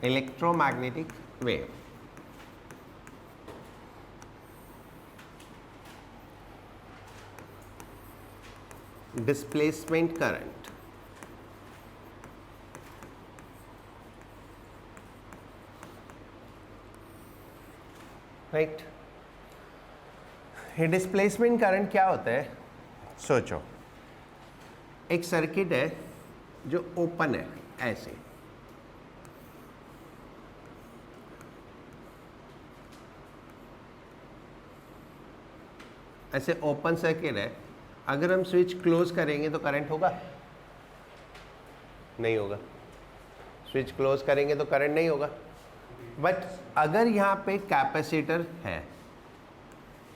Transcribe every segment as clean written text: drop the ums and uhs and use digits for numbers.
electromagnetic wave. Displacement current. Right, ये displacement current क्या होता है? सोचो, एक सर्किट है जो ओपन है, ऐसे ऐसे ओपन सर्किट है। अगर हम स्विच क्लोज करेंगे तो करंट होगा? नहीं होगा। स्विच क्लोज करेंगे तो करंट नहीं होगा। बट अगर यहाँ पे कैपेसिटर है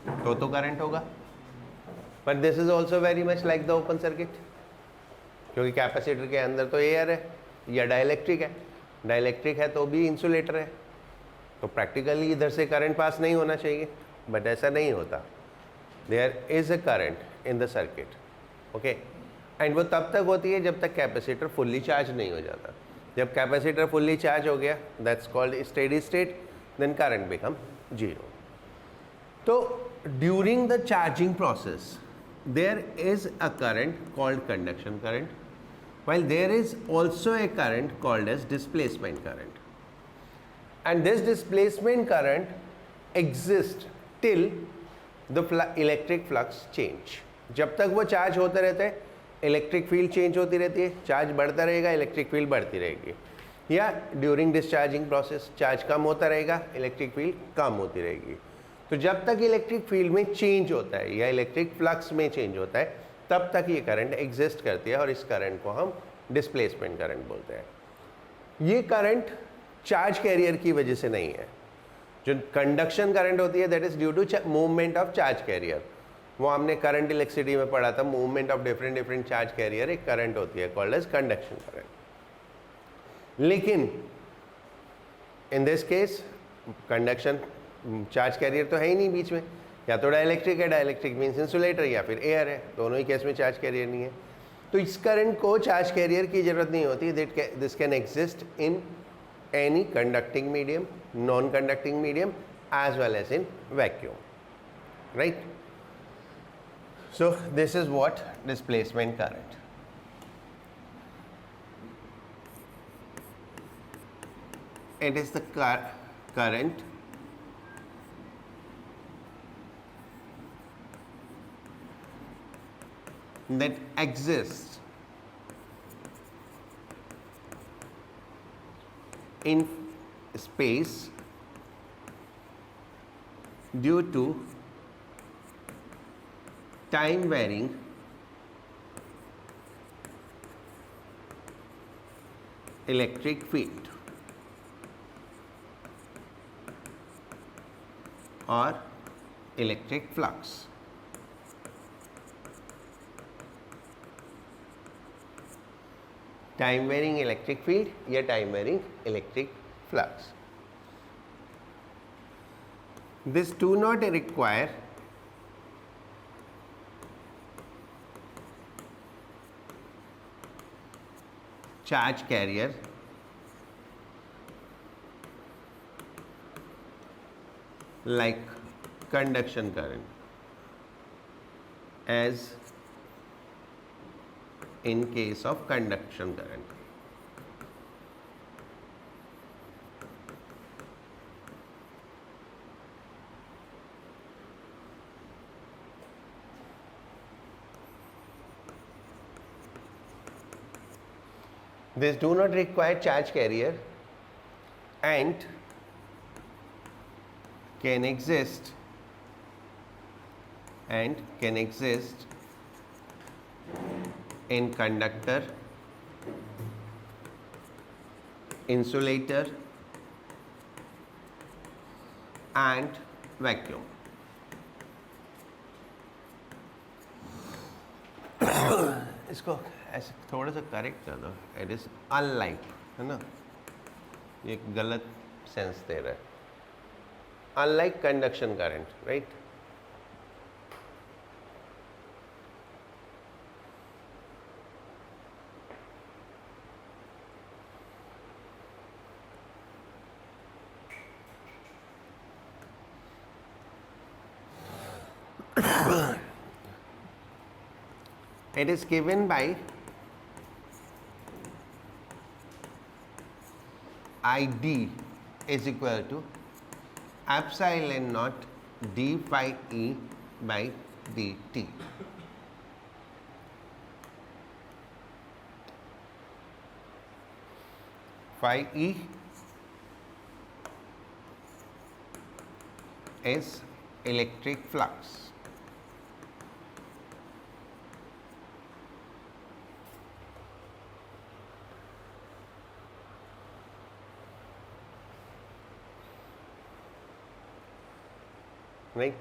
तो करंट होगा। But this is also very much like the open circuit, क्योंकि कैपेसिटर के अंदर तो एयर है या डाइलेक्ट्रिक है। डाइलेक्ट्रिक है तो भी इंसुलेटर है, तो प्रैक्टिकली इधर से करंट पास नहीं होना चाहिए, बट ऐसा नहीं होता। There is a current in the circuit, okay. And वो तब तक होती है जब तक कैपेसिटर फुल्ली चार्ज नहीं हो जाता। जब कैपेसिटर फुल्ली चार्ज हो गया, that's called steady state, then current become zero. तो during the charging process there is a current called conduction current, while there is also a current called as displacement current, and this displacement current exists till the electric flux change. जब तक वो charge होते रहते हैं, electric field change होती रहती है, charge बढ़ता रहेगा, इलेक्ट्रिक फील्ड बढ़ती रहेगी। या ड्यूरिंग डिस्चार्जिंग प्रोसेस चार्ज कम होता रहेगा, इलेक्ट्रिक फील्ड कम होती रहेगी। तो जब तक इलेक्ट्रिक फील्ड में चेंज होता है या इलेक्ट्रिक फ्लक्स में चेंज होता है, तब तक ये करंट एग्जिस्ट करती है, और इस करंट को हम डिस्प्लेसमेंट करंट बोलते हैं। ये करंट चार्ज कैरियर की वजह से नहीं है। जो कंडक्शन करंट होती है, that is due to movement of charge carrier. वो हमने करंट इलेक्ट्रिसिटी में पढ़ा था, movement of different different charge carrier एक करंट होती है, कॉल्ड एज कंडक्शन करंट। लेकिन in this case conduction charge carrier तो है ही नहीं बीच में, या तो डाइलेक्ट्रिक है, डाइलेक्ट्रिक मीन्स इंसुलेटर, या फिर एयर है, दोनों ही केस में चार्ज कैरियर नहीं है। तो इस करंट को चार्ज कैरियर की जरूरत नहीं होती। This can exist in any conducting medium, non conducting medium, as well as in vacuum, right. So this is what displacement current. It is the current that exists in space due to time varying electric field or electric flux. Time varying electric field या time varying electric flux. This do not require charge carrier like conduction current as in case of conduction current. These do not require charge carrier and can exist in conductor, insulator and vacuum. इसको ऐसे थोड़ा सा correct कर दो। It is unlike, है ना, ये गलत सेंस दे रहा है। Unlike conduction current, right. It is given by ID is equal to epsilon naught d phi e by dt. Phi e is electric flux. Right?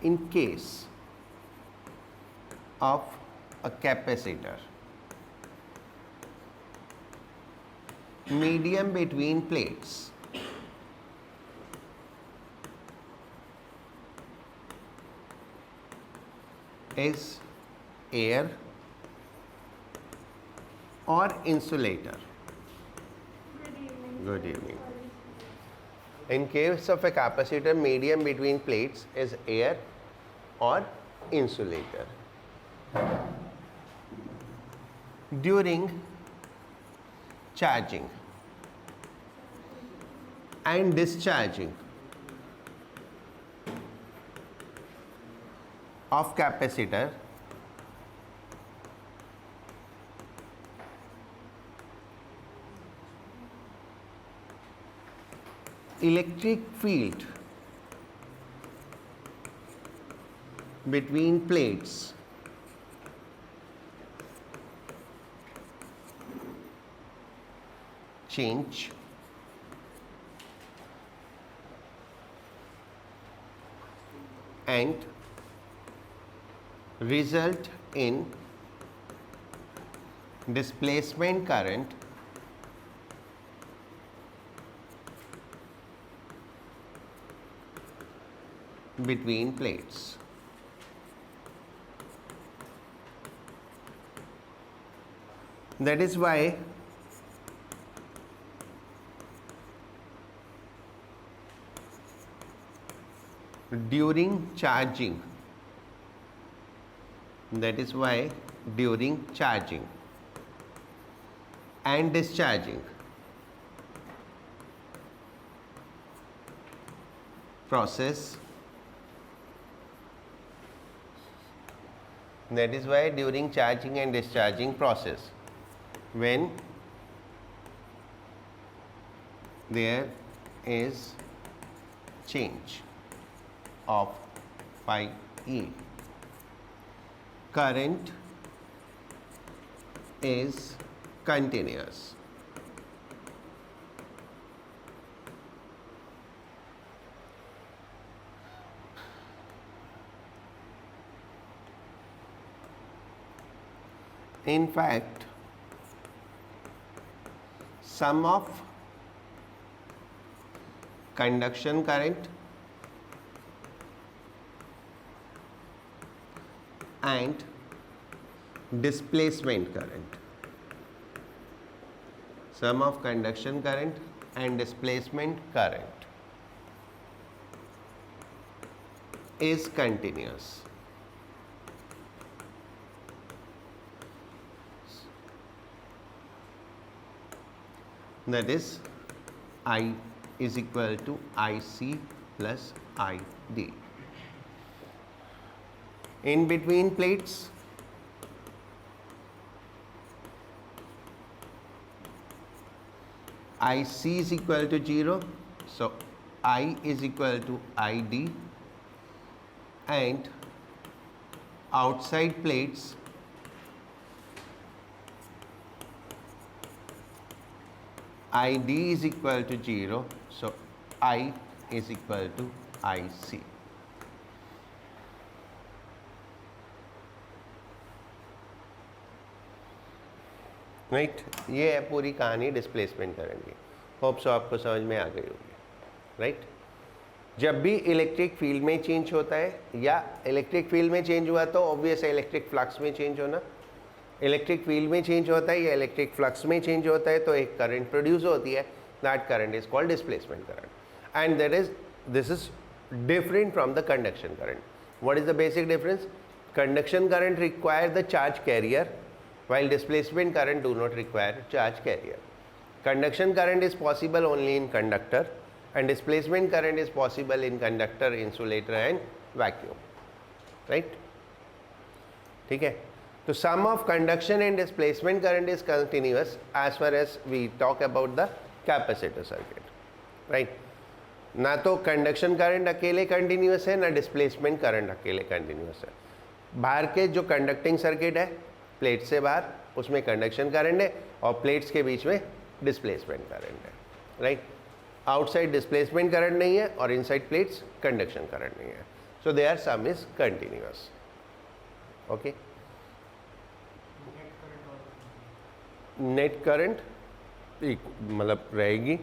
In case of a capacitor, medium between plates is air or insulator. Good evening. In case of a capacitor, medium between plates is air or insulator. During charging and discharging of capacitor, electric field between plates change and result in displacement current between plates. That is why during charging and discharging process, when there is change of phi e, current is continuous. In fact, sum of conduction current and displacement current, sum of conduction current and displacement current is continuous. That is, I is equal to IC plus ID. In between plates, IC is equal to 0, so I is equal to ID, and outside plates ID is equal to 0, so I is equal to IC. Right, ये है पूरी कहानी displacement current की. Hope so आपको समझ में आ गई होगी. राइट. जब भी इलेक्ट्रिक फील्ड में चेंज होता है या इलेक्ट्रिक फील्ड में चेंज हुआ तो ऑब्वियस है इलेक्ट्रिक फ्लक्स में चेंज होना, इलेक्ट्रिक फील्ड में चेंज होता है या इलेक्ट्रिक फ्लक्स में चेंज होता है तो एक करंट प्रोड्यूस होती है, that current is called displacement current and this is different from the conduction current. What is the basic difference? Conduction current require the charge carrier while displacement current do not require charge carrier. Conduction current is possible only in conductor and displacement current is possible in conductor, insulator and vacuum. Right? ठीक है, तो sum of conduction and displacement current is continuous as far as we talk about the capacitor circuit. Right? ना तो conduction current अकेले continuous है ना displacement current अकेले continuous है। बाहर के जो कंडक्टिंग सर्किट है प्लेट से बाहर उसमें कंडक्शन करंट है और प्लेट्स के बीच में डिस्प्लेसमेंट करंट है, राइट। आउटसाइड डिस्प्लेसमेंट करंट नहीं है और इनसाइड प्लेट्स कंडक्शन करंट नहीं है, so their sum is continuous. Okay, net current मतलब रहेगी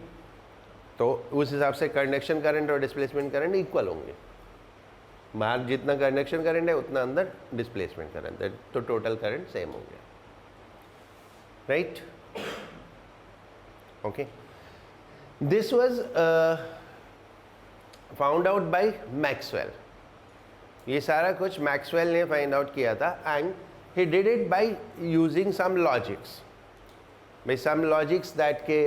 तो उस हिसाब से कंडक्शन करंट और डिस्प्लेसमेंट करंट इक्वल होंगे। बाहर जितना कंडक्शन करंट है उतना अंदर डिस्प्लेसमेंट करंट है, तो टोटल करंट सेम हो गया, right. Okay, this was found out by Maxwell. ये सारा कुछ मैक्सवेल ने फाइंड आउट किया था and he did it by using some logics. भाई सम लॉजिक्स दैट के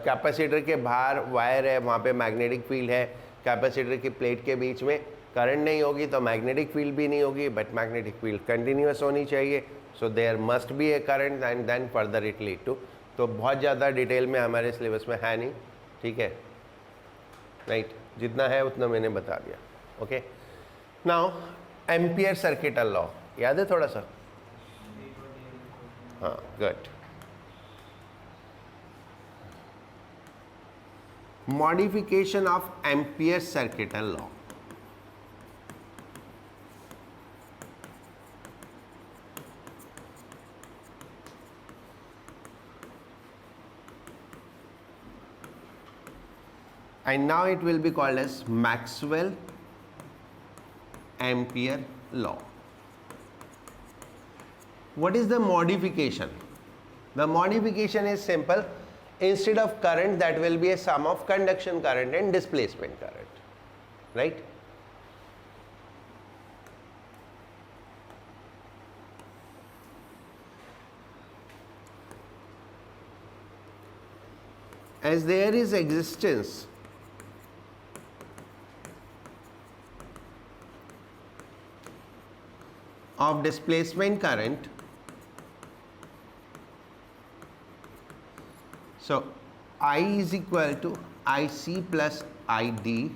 कैपेसिटर के बाहर वायर है, वहाँ पे मैग्नेटिक फील्ड है, कैपेसिटर की प्लेट के बीच में करंट नहीं होगी तो मैग्नेटिक फील्ड भी नहीं होगी, बट मैग्नेटिक फील्ड कंटिन्यूस होनी चाहिए, so there must be a current and then further it lead to. तो बहुत ज़्यादा डिटेल में हमारे सिलेबस में है नहीं, ठीक है, राइट, जितना है उतना मैंने बता दिया। Okay, now ampere circuital law याद है थोड़ा सा? हाँ, good. Modification of Ampere circuital law. And now it will be called as Maxwell Ampere law. What is the modification? The modification is simple. Instead of current, that will be a sum of conduction current and displacement current, right? As there is existence of displacement current, so I is equal to IC plus ID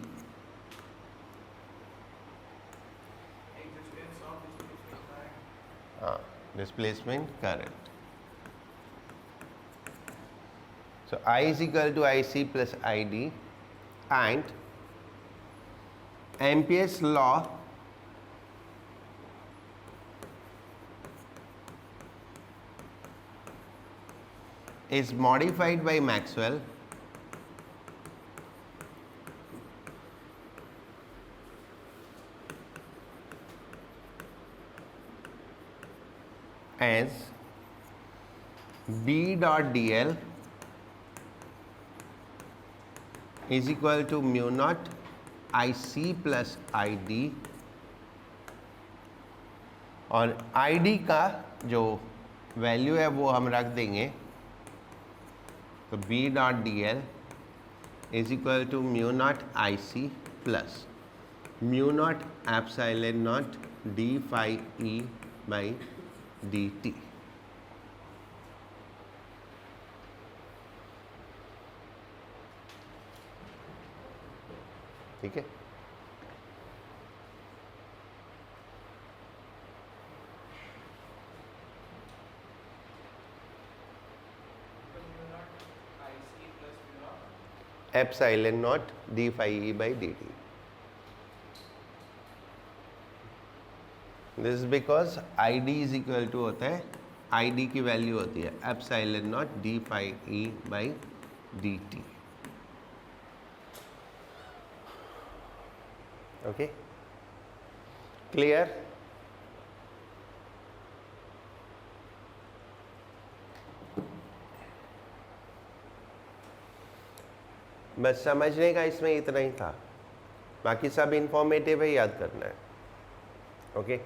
displacement current. So I is equal to IC plus ID and Ampere's law is modified by Maxwell as B dot dl is equal to mu naught IC plus ID, और ID का जो value है वो हम रख देंगे, तो B dot D L is equal to mu naught I C plus mu naught epsilon naught D phi E by D T. ठीक है, epsilon naught D phi E by D T. This is because I D is equal to होता है, I D की value होती है epsilon naught D phi E by D T. Okay, clear? बस समझने का इसमें इतना ही था, बाकी सब इंफॉर्मेटिव है, याद करना है। ओके,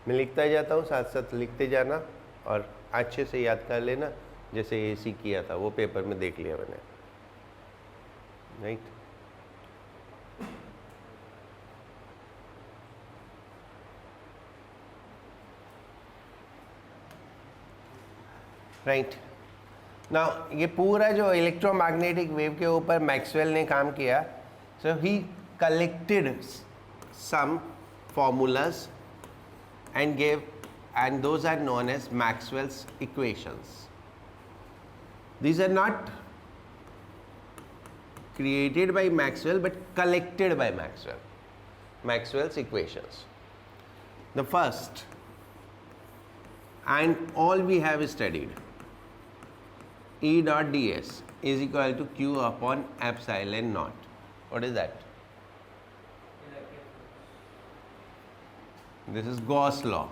मैं लिखता जाता हूँ, साथ साथ लिखते जाना और अच्छे से याद कर लेना, जैसे एसी किया था वो पेपर में देख लिया मैंने, राइट? राइट नाउ ये पूरा जो इलेक्ट्रोमैग्नेटिक वेव के ऊपर मैक्सवेल ने काम किया, so he collected some formulas and gave, and those are known as Maxwell's equations. These are not created by Maxwell but collected by Maxwell. Maxwell's equations. The first and all we have studied, E dot ds is equal to q upon epsilon naught. What is that? This is Gauss law.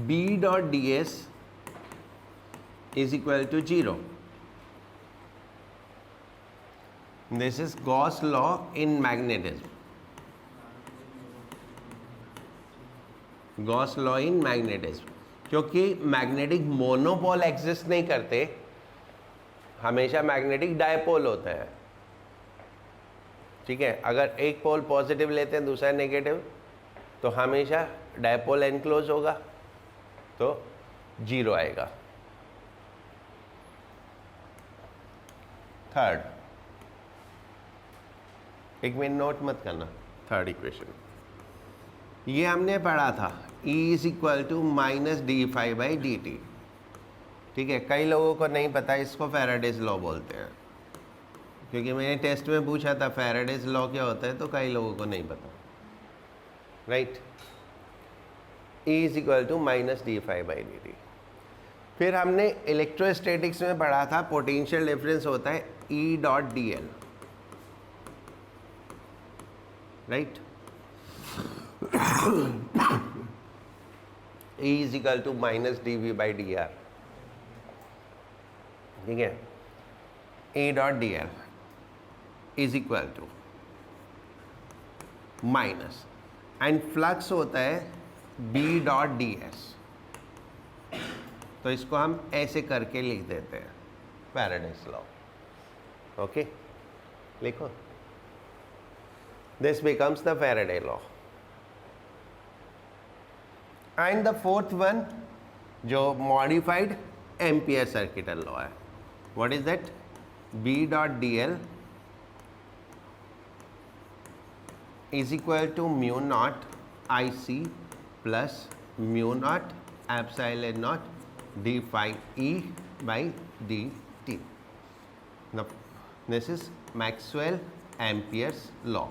B dot ds is equal to 0. This is Gauss law in magnetism. Gauss law in magnetism. क्योंकि magnetic monopole exist नहीं करते, हमेशा magnetic dipole होता है, ठीक है? अगर एक पोल पॉजिटिव लेते हैं दूसरा नेगेटिव, तो हमेशा डायपोल एनक्लोज होगा, तो 0 आएगा। थर्ड, एक मिनट नोट मत करना, थर्ड इक्वेशन ये हमने पढ़ा था, E is equal to minus D phi by D T, ठीक है? कई लोगों को नहीं पता, इसको फैराडेज लॉ बोलते हैं, क्योंकि मैंने टेस्ट में पूछा था फैराडेज लॉ क्या होता है, तो कई लोगों को नहीं पता, right? E is equal to minus D phi by D T. फिर हमने इलेक्ट्रोस्टैटिक्स में पढ़ा था पोटेंशियल डिफरेंस होता है E dot D L, right? E is equal to minus D V by D R, ठीक है? A dot D L is equal to minus, and flux होता है बी डॉट डी एस, तो इसको हम ऐसे करके लिख देते हैं, फैराडेज लॉ। ओके, लिखो, this becomes the Faraday law. And the fourth one जो मॉडिफाइड एम्पियर सर्किटल लॉ है, what is that? B dot dl is equal to mu naught IC plus mu naught epsilon naught d phi E by dt. Now, this is Maxwell Ampere's law.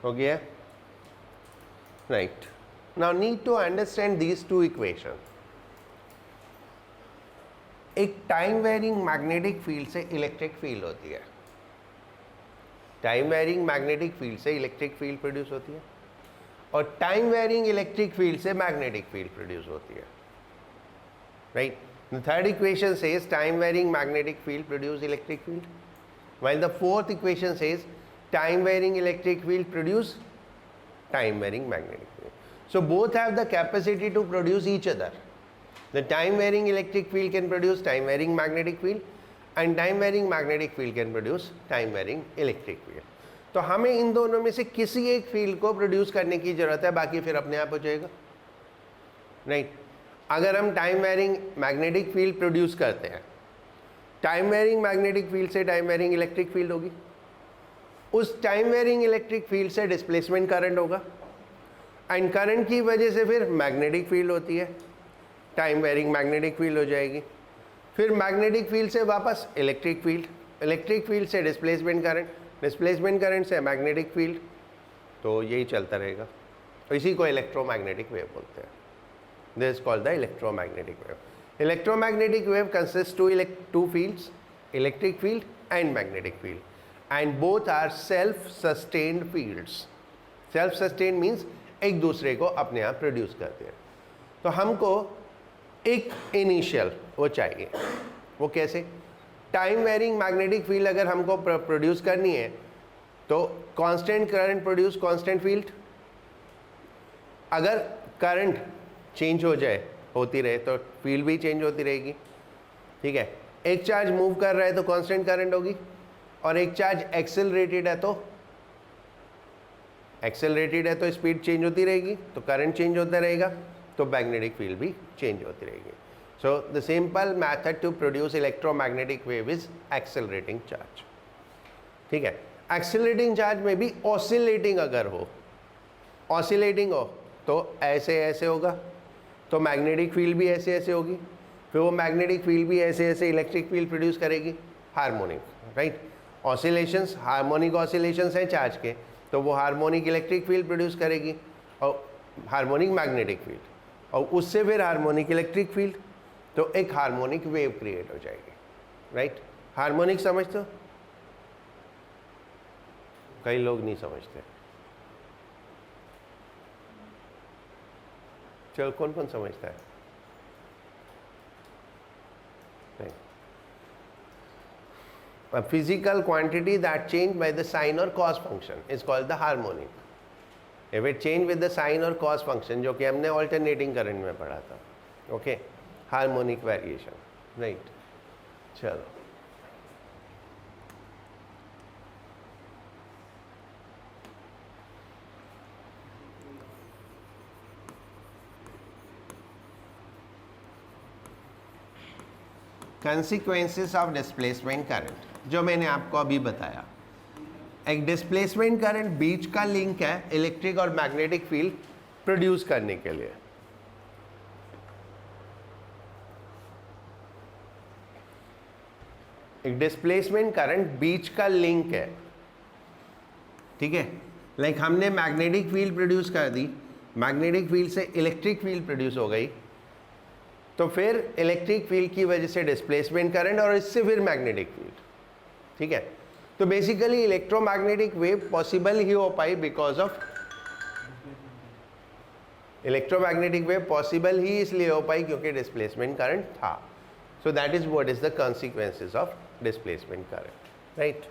हो गया, right? Now need to understand these two equation. एक time varying magnetic field से electric field होती है, time varying magnetic field से electric field produce होती है, और टाइम वेरिंग इलेक्ट्रिक फील्ड से मैग्नेटिक फील्ड प्रोड्यूस होती है, right? The third equation says time varying magnetic field produce electric field, while the fourth equation says time varying electric field produce time varying magnetic field. So both have the capacity to produce each other. The time varying electric field can produce time varying magnetic field and time varying magnetic field can produce time varying electric field. तो हमें इन दोनों में से किसी एक field को produce करने की जरूरत है, बाकी फिर अपने आप हो जाएगा, राइट? अगर हम time varying magnetic field produce करते हैं, टाइम वेरिंग मैग्नेटिक फील्ड से टाइम वेरिंग इलेक्ट्रिक फील्ड होगी, उस टाइम वेरिंग इलेक्ट्रिक फील्ड से डिस्प्लेसमेंट करंट होगा एंड करंट की वजह से फिर मैग्नेटिक फील्ड होती है, टाइम वेरिंग मैग्नेटिक फील्ड हो जाएगी, फिर मैग्नेटिक फील्ड से वापस इलेक्ट्रिक फील्ड, इलेक्ट्रिक फील्ड से डिस्प्लेसमेंट करंट, डिस्प्लेसमेंट करंट से मैग्नेटिक फील्ड, तो यही चलता रहेगा. तो इसी को इलेक्ट्रोमैग्नेटिक वेव बोलते हैं. This is called the electromagnetic wave. Electromagnetic wave consist two fields, electric field and magnetic field, and both are self sustained fields. Self sustained means एक दूसरे को अपने आप प्रोड्यूस करते हैं. तो हमको एक इनिशियल वो चाहिए. वो कैसे? टाइम वेरिंग मैग्नेटिक फील्ड अगर हमको प्रोड्यूस करनी है तो constant current produce constant field. अगर करंट चेंज हो जाए, होती रहे, तो फील्ड भी चेंज होती रहेगी. ठीक है, एक चार्ज मूव कर रहा है तो कांस्टेंट करंट होगी, और एक चार्ज एक्सेलरेटेड है तो स्पीड चेंज होती रहेगी, तो करंट चेंज होता रहेगा, तो मैग्नेटिक फील्ड भी चेंज होती रहेगी. So the simple method to produce electromagnetic wave is accelerating charge. ठीक है, accelerating charge में भी oscillating अगर हो, oscillating हो तो ऐसे ऐसे होगा, तो मैग्नेटिक फील्ड भी ऐसे ऐसे होगी, फिर वो मैग्नेटिक फील्ड भी ऐसे ऐसे इलेक्ट्रिक फील्ड प्रोड्यूस करेगी, harmonic, right? Oscillations, harmonic oscillations हैं चार्ज के, तो वो हार्मोनिक इलेक्ट्रिक फील्ड प्रोड्यूस करेगी और हार्मोनिक मैग्नेटिक फील्ड, और उससे फिर हार्मोनिक इलेक्ट्रिक फील्ड, तो एक हार्मोनिक वेव क्रिएट हो जाएगी, राइट? हार्मोनिक समझते हो? कई लोग नहीं समझते. चलो, कौन कौन समझता है? नहीं. A physical quantity that change by the sine or cos function is called the harmonic. If it change with the sine or cos function, जो कि हमने alternating current में पढ़ा था, okay? Harmonic variation, right? चलो, कंसिक्वेंसेस ऑफ डिस्प्लेसमेंट करंट, जो मैंने आपको अभी बताया. एक डिस्प्लेसमेंट करंट बीच का लिंक है इलेक्ट्रिक और मैग्नेटिक फील्ड प्रोड्यूस करने के लिए. एक डिस्प्लेसमेंट करंट बीच का लिंक है, ठीक है? लाइक हमने मैग्नेटिक फील्ड प्रोड्यूस कर दी, मैग्नेटिक फील्ड से इलेक्ट्रिक फील्ड प्रोड्यूस हो गई, तो फिर इलेक्ट्रिक फील्ड की वजह से डिस्प्लेसमेंट करंट और इससे फिर मैग्नेटिक फील्ड. ठीक है, तो बेसिकली इलेक्ट्रोमैग्नेटिक वेव पॉसिबल ही हो पाई because of electromagnetic wave possible ही इसलिए हो पाई क्योंकि डिस्प्लेसमेंट करंट था. So that is what is the consequences of displacement current, right?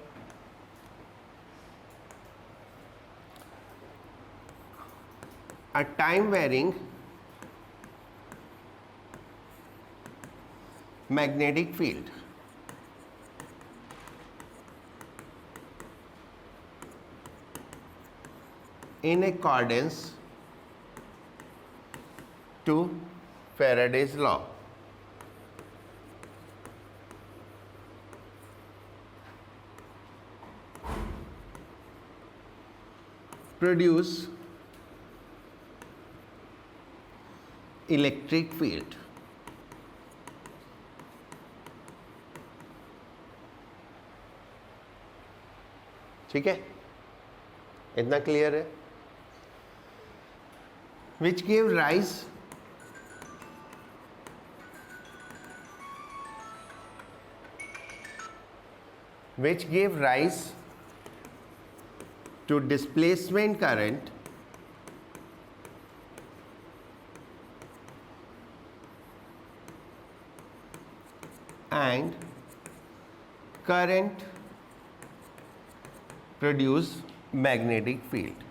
A time varying magnetic field in accordance to Faraday's law produce electric field. ठीक है, इतना clear है? Which gave rise to displacement current and current produce magnetic field.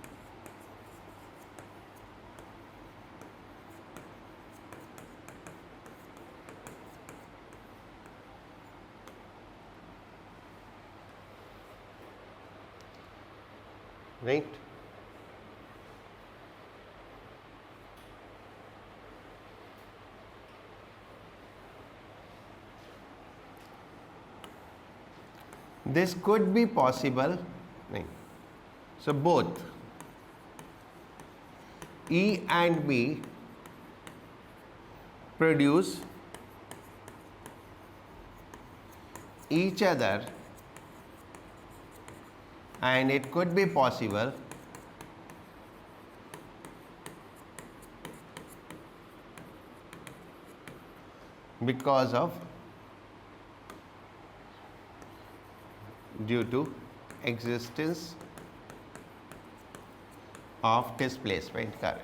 Right? This could be possible. Right. So both E and B produce each other, and it could be possible because of due to existence of displacement current.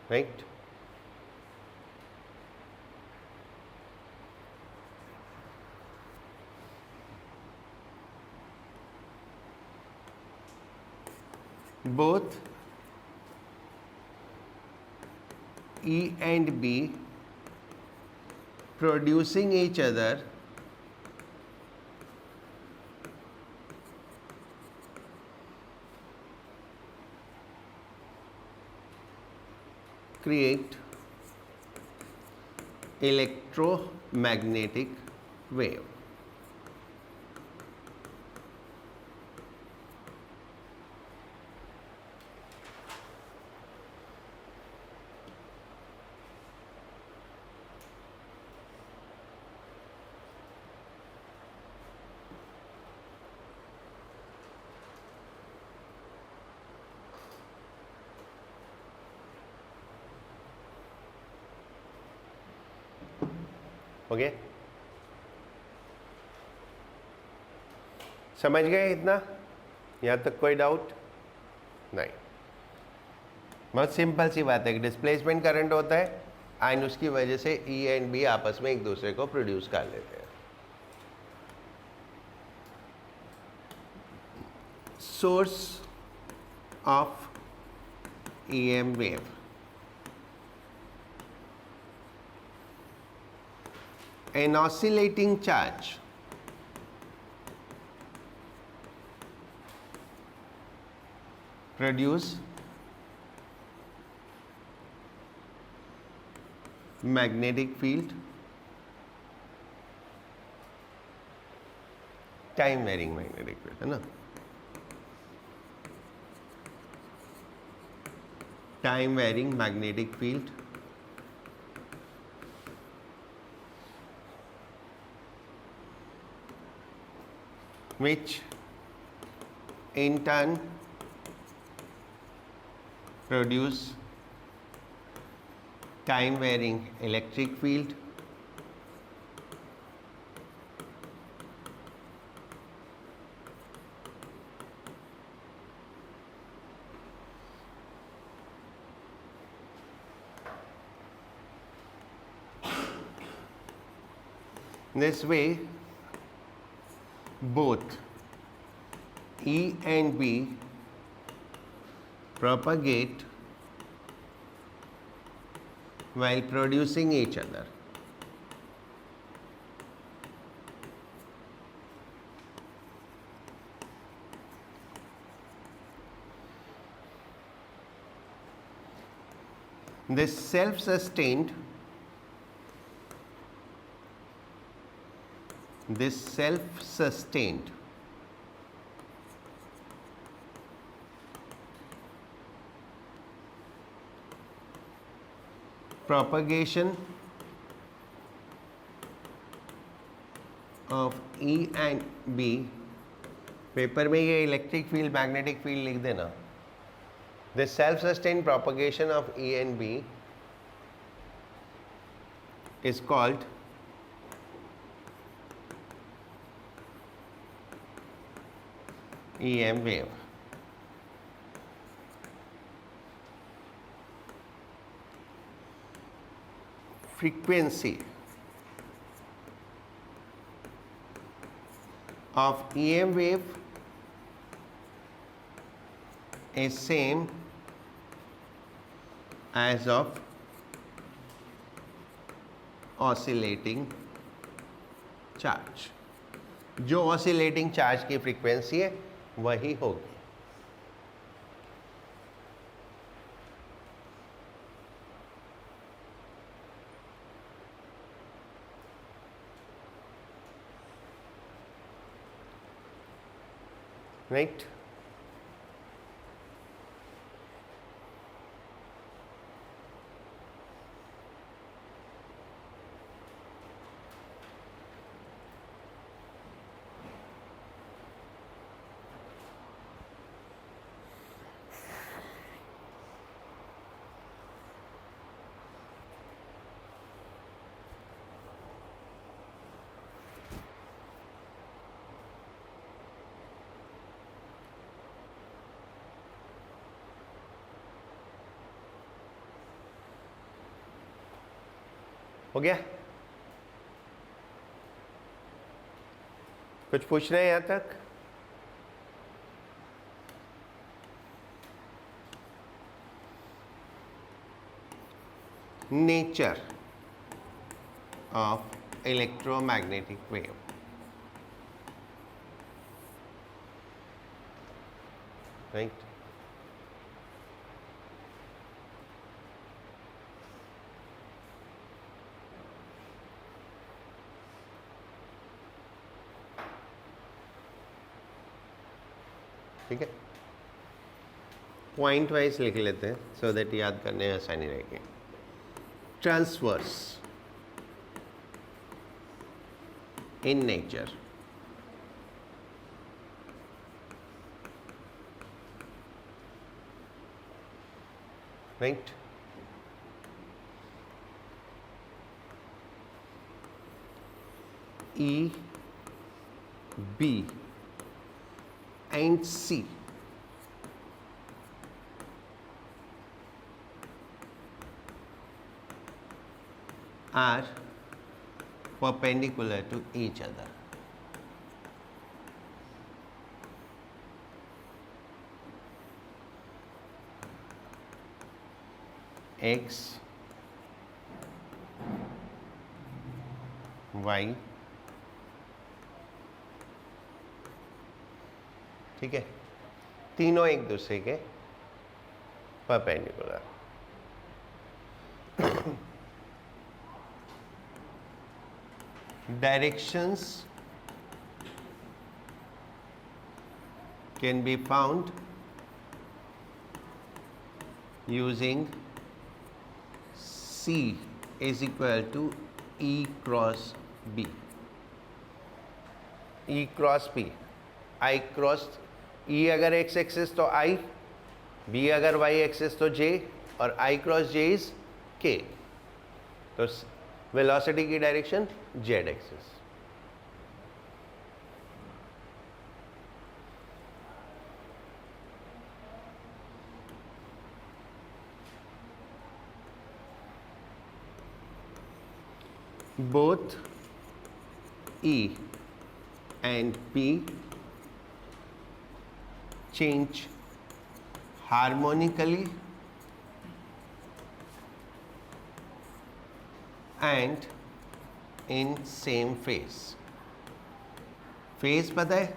Right? Both E and B producing each other create electromagnetic wave. Okay, समझ गए इतना? यहाँ तक कोई doubt नहीं? बहुत simple सी बात है कि डिस्प्लेसमेंट करंट होता है एंड उसकी वजह से ई एंड बी आपस में एक दूसरे को प्रोड्यूस कर लेते हैं. Source of EM wave. An oscillating charge produce magnetic field, time varying magnetic field, है ना? Time varying magnetic field which in turn produce time varying electric field this way. Both E and B propagate while producing each other. This self-sustained propagation of E and B, paper में ये electric field magnetic field लिख देना. The self-sustained propagation of E and B is called EM wave. frequency of EM wave is same as of oscillating charge. जो oscillating charge की frequency है वही होगी. Right? हो गया? कुछ पूछ रहे हैं यहां तक? Nature of electromagnetic wave. Right? ठीक है, पॉइंट वाइज लिख लेते हैं सो दैट याद करने में आसानी रहेगी. Transverse in nature, right? E, B and C are perpendicular to each other. X, Y, ठीक है, तीनों एक दूसरे के perpendicular. Directions can be found using C is equal to E cross B. E cross B, I cross E अगर x axis तो I, B अगर y axis तो J, और I cross J is K. तो velocity की direction Z axis. Both E and P change harmonically and in same phase. Phase पता है?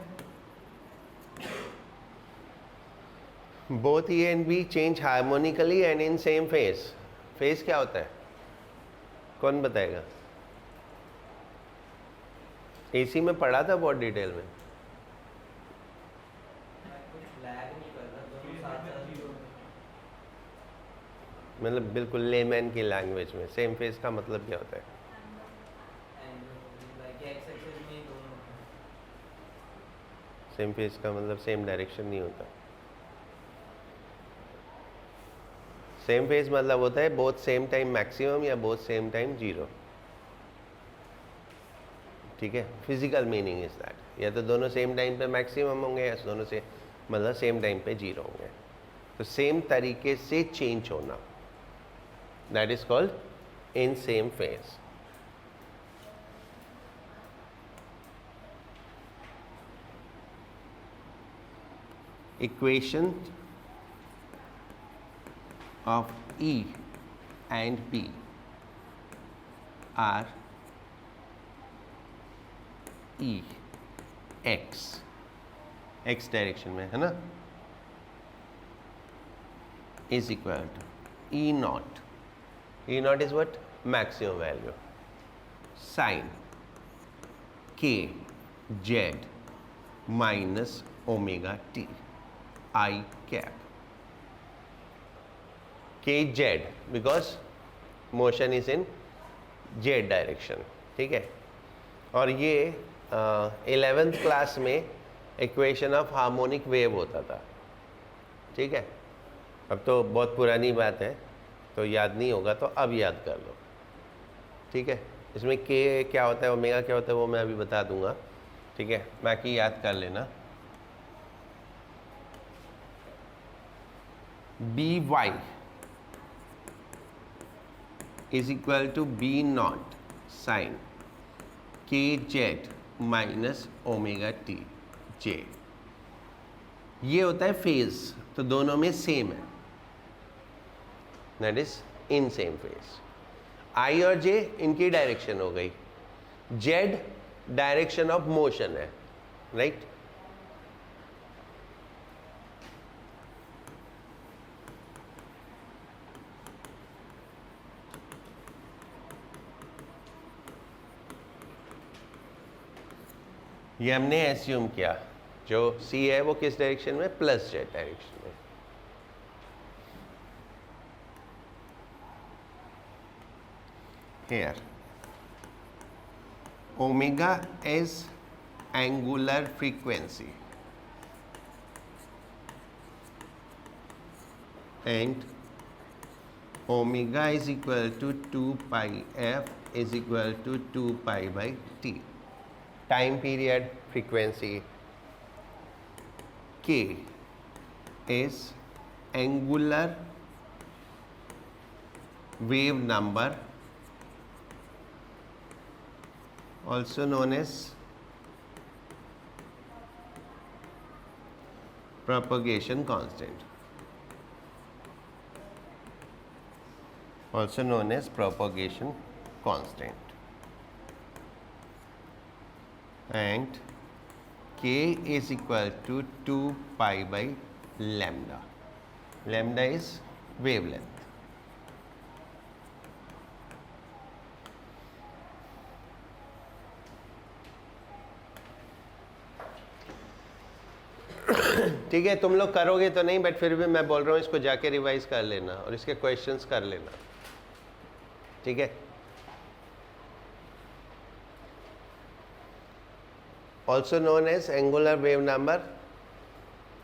Both E and B change harmonically and in same phase. Phase क्या होता है? कौन बताएगा? AC में पढ़ा था बहुत डिटेल में. मतलब बिल्कुल लेमैन की लैंग्वेज में सेम फेज का मतलब क्या होता है? सेम फेज का मतलब सेम डायरेक्शन नहीं होता. सेम फेज मतलब होता है बोथ सेम टाइम मैक्सिमम या बोथ सेम टाइम जीरो. ठीक है, फिजिकल मीनिंग इज दैट. या तो दोनों सेम टाइम पे मैक्सिमम होंगे या दोनों से मतलब सेम टाइम पे जीरो होंगे. तो सेम तरीके से चेंज होना, that is called in same phase. Equation of E and B are E x direction में है ना, is equal to E naught. E naught is what? Maximum value. Sin k z minus omega t I cap. K z because motion is in z direction. ठीक है, और ये 11th class में equation of harmonic wave होता था. ठीक है, अब तो बहुत पुरानी बात है तो याद नहीं होगा, तो अब याद कर लो. ठीक है, इसमें के क्या होता है, ओमेगा क्या होता है, वो मैं अभी बता दूंगा. ठीक है, बाकी याद कर लेना. B Y is equal to B naught sine K Z minus omega T J. ये होता है फेज, तो दोनों में सेम है, that is in same phase. I और जे इनकी डायरेक्शन हो गई, जेड डायरेक्शन ऑफ मोशन है, राइट. ये हमने एस्यूम किया, जो सी है वो किस डायरेक्शन में, प्लस जेड डायरेक्शन में. Here omega is angular frequency and omega is equal to 2 pi f is equal to 2 pi by t. Time period, frequency. K is angular wave number, also known as propagation constant, also known as propagation constant. And k is equal to 2 pi by lambda. Lambda is wavelength. ठीक है, तुम लोग करोगे तो नहीं, but फिर भी मैं बोल रहा हूँ इसको जाके रिवाइज कर लेना और इसके क्वेश्चंस कर लेना. ठीक है, also known as angular wave number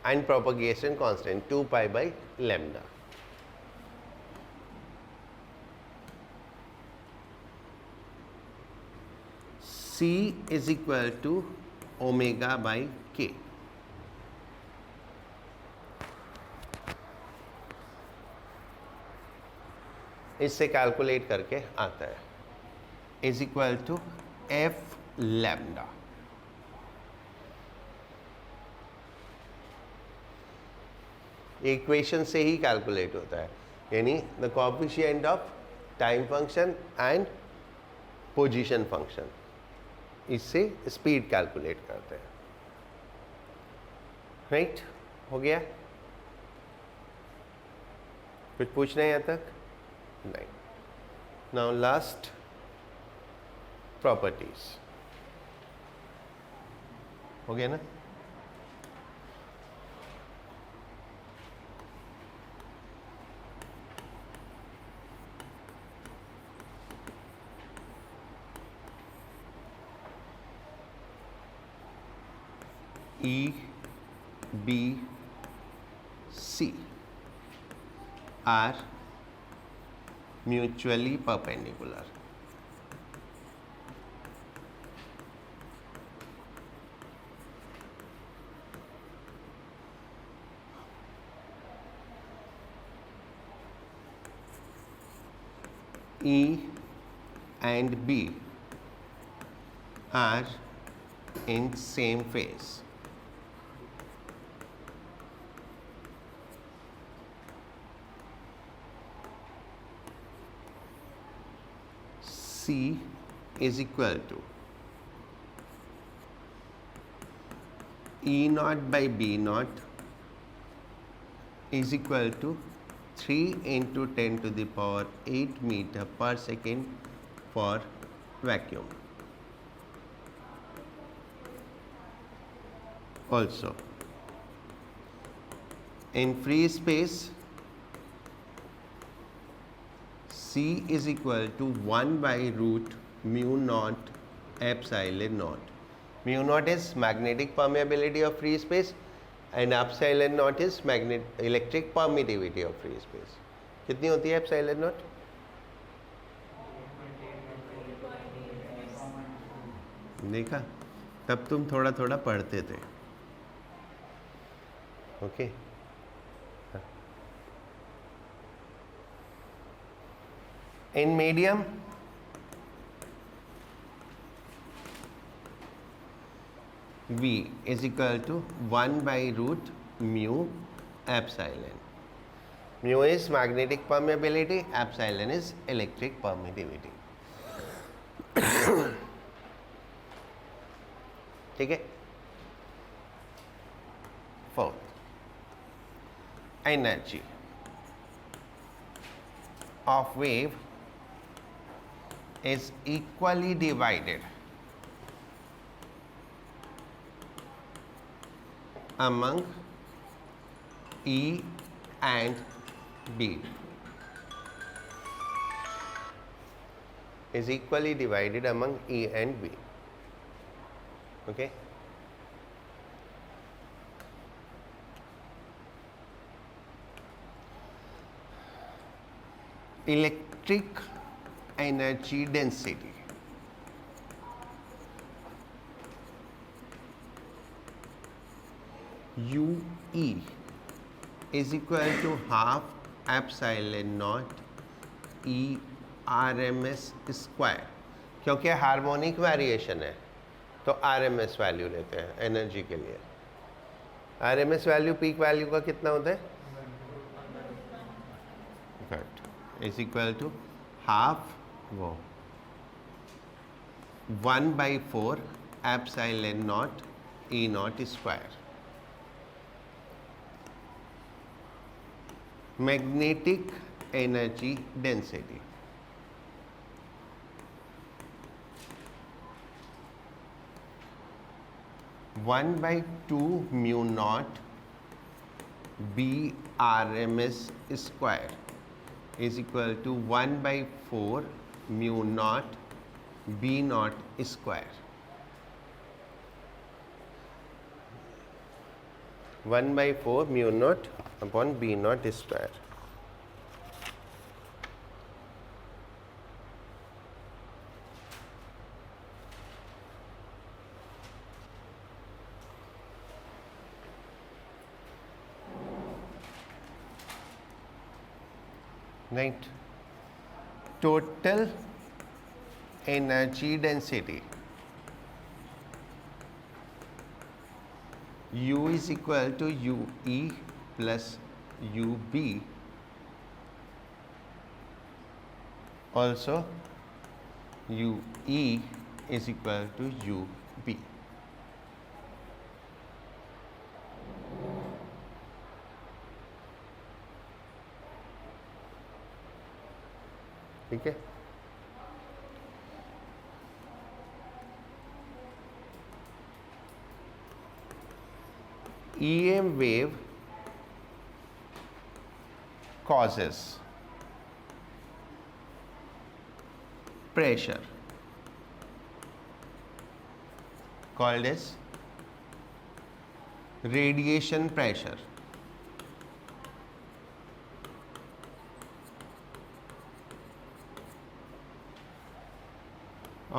and propagation constant 2 pi by lambda. C is equal to omega by k. इससे कैलकुलेट करके आता है, is equal to F lambda. Equation से ही कैलकुलेट होता है, यानी the coefficient of time function and position function, इससे स्पीड कैलकुलेट करते हैं. राइट, हो गया. कुछ पूछना है यहाँ तक? नहीं. Now last properties. हो गया ना. E, B, C are mutually perpendicular. E and B are in same phase. C is equal to E naught by B naught is equal to 3 into 10 to the power 8 meter per second for vacuum. Also, in free space, C is equal to 1 by root mu naught epsilon naught. Mu naught is magnetic permeability of free space and epsilon naught is electric permittivity of free space. कितनी होती है epsilon naught? देखा, तब तुम थोड़ा थोड़ा पढ़ते थे. Okay. In medium, V is equal to 1 by root mu epsilon. Mu is magnetic permeability, epsilon is electric permittivity. ठीक है. Fourth, energy of wave is equally divided among E and B. Is equally divided among E and B. Okay. Electric energy density UE is equal to half epsilon naught E RMS square. क्योंकि harmonic variation है तो RMS value लेते हैं energy के लिए. RMS value peak value का कितना होता है? इज इक्वल टू हाफ वो 1/4 epsilon naught E naught square. Magnetic energy density one by two mu naught B R M S square is equal to 1/4 mu naught B naught square. 1/4 mu naught upon B naught square. Right. Total energy density U is equal to UE plus UB. Also UE is equal to UB. ठीक है. EM wave causes pressure called as radiation pressure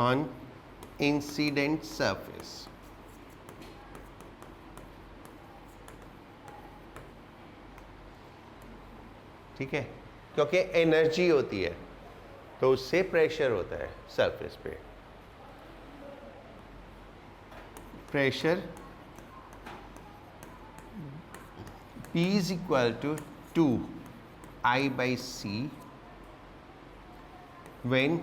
on incident surface. ठीक है, क्योंकि energy होती है तो उससे pressure होता है सरफेस पे। Pressure P is equal to 2I by C when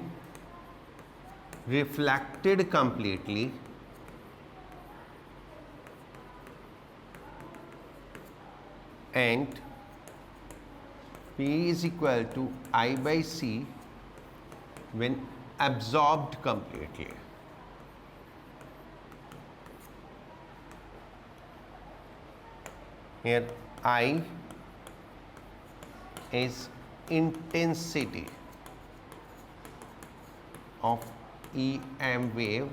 reflected completely and P is equal to I by C when absorbed completely. Here I is intensity of EM wave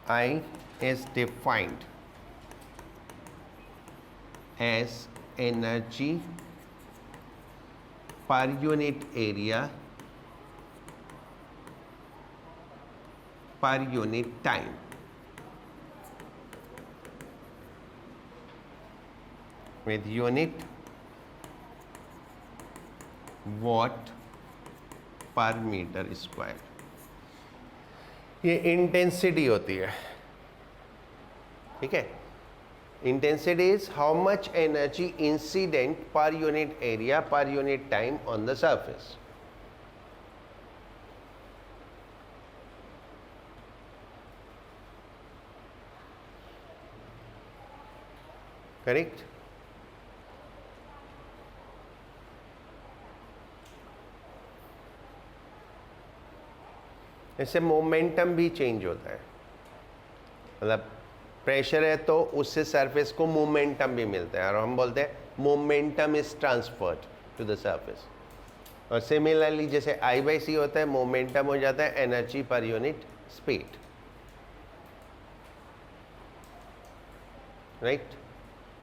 I is defined as energy per unit area per unit time. With unit watt पर metre square. ये intensity होती है, ठीक है। Intensity is how much energy incident per unit area per unit time on the surface. Correct. इससे momentum भी change होता है, मतलब प्रेशर है तो उससे सरफेस को मोमेंटम भी मिलता है और हम बोलते हैं momentum is transferred to the surface. और सिमिलरली जैसे I by C होता है, मोमेंटम हो जाता है energy per unit speed, right.